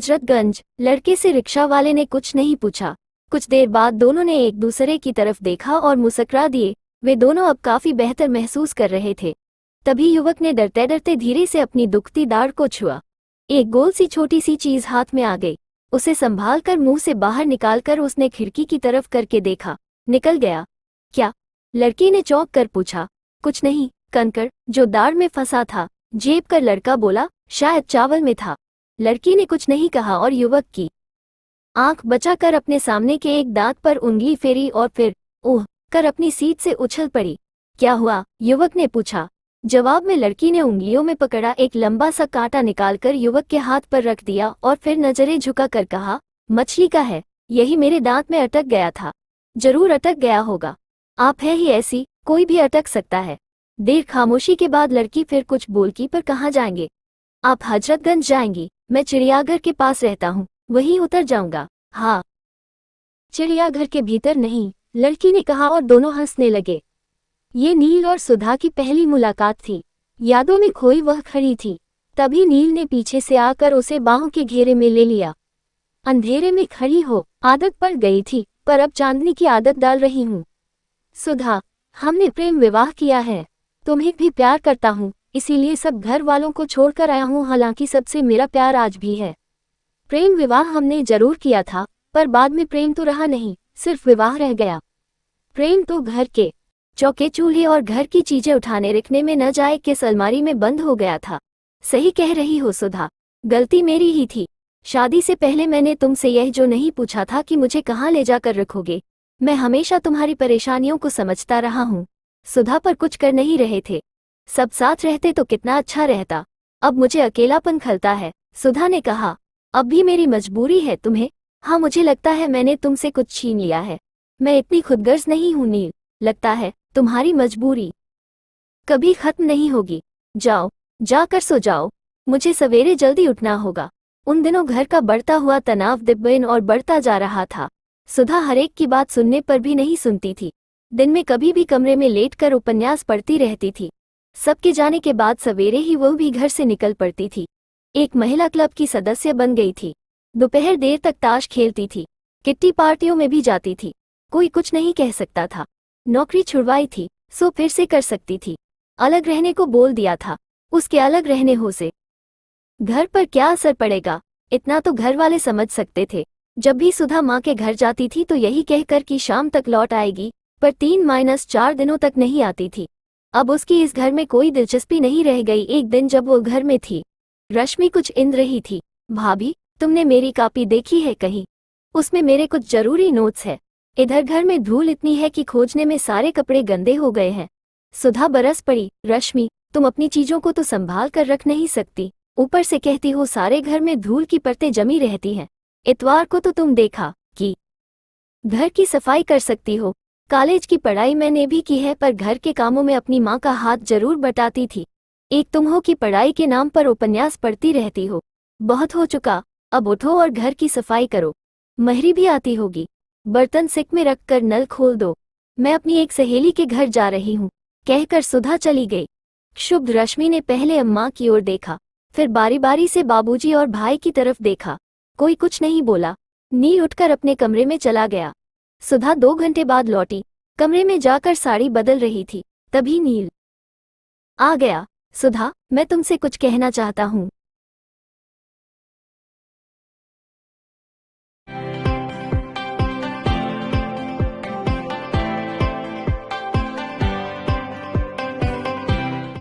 हजरतगंज। लड़के से रिक्शा वाले ने कुछ नहीं पूछा। कुछ देर बाद दोनों ने एक दूसरे की तरफ देखा और मुस्कुरा दिए। वे दोनों अब काफी बेहतर महसूस कर रहे थे। तभी युवक ने डरते डरते धीरे से अपनी दुखती दाढ़ को छुआ। एक गोल सी छोटी सी चीज हाथ में आ गई। उसे संभाल कर मुंह से बाहर निकालकर उसने खिड़की की तरफ करके देखा। निकल गया। क्या? लड़की ने चौंक कर पूछा। कुछ नहीं, कंकड़ जो दाढ़ में फंसा था। जेब कर लड़का बोला। शायद चावल में था। लड़की ने कुछ नहीं कहा और युवक की आंख बचाकर अपने सामने के एक दांत पर उंगली फेरी और फिर ओह कर अपनी सीट से उछल पड़ी। क्या हुआ? युवक ने पूछा। जवाब में लड़की ने उंगलियों में पकड़ा एक लंबा सा कांटा निकालकर युवक के हाथ पर रख दिया और फिर नजरें झुकाकर कहा, मछली का है। यही मेरे दांत में अटक गया था। जरूर अटक गया होगा। आप है ही ऐसी, कोई भी अटक सकता है। देर खामोशी के बाद लड़की फिर कुछ बोलकी, पर कहाँ जाएंगे? आप हजरतगंज जाएंगी? मैं चिड़ियाघर के पास रहता हूँ, वहीं उतर जाऊंगा। हाँ। चिड़ियाघर के भीतर नहीं, लड़की ने कहा और दोनों हंसने लगे। ये नील और सुधा की पहली मुलाकात थी। यादों में खोई वह खड़ी थी। तभी नील ने पीछे से आकर उसे बाहों के घेरे में ले लिया। अंधेरे में खड़ी हो, आदत पड़ गई थी, पर अब चांदनी की आदत डाल रही हूँ। सुधा, हमने प्रेम विवाह किया है। तुम्हें भी प्यार करता हूँ, इसीलिए सब घर वालों को छोड़कर आया हूँ। हालांकि सबसे मेरा प्यार आज भी है। प्रेम विवाह हमने जरूर किया था, पर बाद में प्रेम तो रहा नहीं, सिर्फ विवाह रह गया। प्रेम तो घर के चौके चूल्हे और घर की चीजें उठाने रखने में न जाए किस अलमारी में बंद हो गया था। सही कह रही हो सुधा, गलती मेरी ही थी। शादी से पहले मैंने तुमसे यह जो नहीं पूछा था कि मुझे कहाँ ले जाकर रखोगे। मैं हमेशा तुम्हारी परेशानियों को समझता रहा हूँ। सुधा पर कुछ कर नहीं रहे थे। सब साथ रहते तो कितना अच्छा रहता। अब मुझे अकेलापन खलता है। सुधा ने कहा। अब भी मेरी मजबूरी है तुम्हें? हाँ, मुझे लगता है मैंने तुमसे कुछ छीन लिया है। मैं इतनी खुदगर्ज नहीं हूँ नील। लगता है तुम्हारी मजबूरी कभी खत्म नहीं होगी। जाओ, जाकर सो जाओ। मुझे सवेरे जल्दी उठना होगा। उन दिनों घर का बढ़ता हुआ तनाव दिन और बढ़ता जा रहा था। सुधा हरेक की बात सुनने पर भी नहीं सुनती थी। दिन में कभी भी कमरे में लेटकर उपन्यास पढ़ती रहती थी। सबके जाने के बाद सवेरे ही वह भी घर से निकल पड़ती थी। एक महिला क्लब की सदस्य बन गई थी। दोपहर देर तक ताश खेलती थी। किट्टी पार्टियों में भी जाती थी। कोई कुछ नहीं कह सकता था। नौकरी छुड़वाई थी, सो फिर से कर सकती थी। अलग रहने को बोल दिया था। उसके अलग रहने हो से घर पर क्या असर पड़ेगा, इतना तो घर वाले समझ सकते थे। जब भी सुधा माँ के घर जाती थी तो यही कहकर कि शाम तक लौट आएगी, पर 3-4 दिनों तक नहीं आती थी। अब उसकी इस घर में कोई दिलचस्पी नहीं रह गई। एक दिन जब वो घर में थी, रश्मि कुछ इंद रही थी। भाभी, तुमने मेरी कॉपी देखी है कहीं? उसमें मेरे कुछ जरूरी नोट्स है। इधर घर में धूल इतनी है कि खोजने में सारे कपड़े गंदे हो गए हैं। सुधा बरस पड़ी। रश्मि, तुम अपनी चीजों को तो संभाल कर रख नहीं सकती, ऊपर से कहती हो सारे घर में धूल की परतें जमी रहती हैं। इतवार को तो तुम देखा कि घर की सफाई कर सकती हो। कॉलेज की पढ़ाई मैंने भी की है, पर घर के कामों में अपनी माँ का हाथ जरूर बटाती थी। एक तुम हो कि पढ़ाई के नाम पर उपन्यास पढ़ती रहती हो। बहुत हो चुका, अब उठो और घर की सफाई करो। महरी भी आती होगी। बर्तन सिंक में रखकर नल खोल दो। मैं अपनी एक सहेली के घर जा रही हूँ, कहकर सुधा चली गई। क्षुब्ध रश्मि ने पहले अम्मा की ओर देखा, फिर बारी बारी से बाबूजी और भाई की तरफ देखा। कोई कुछ नहीं बोला। नील उठकर अपने कमरे में चला गया। सुधा 2 घंटे बाद लौटी। कमरे में जाकर साड़ी बदल रही थी। तभी नील आ गया। सुधा, मैं तुमसे कुछ कहना चाहता हूँ।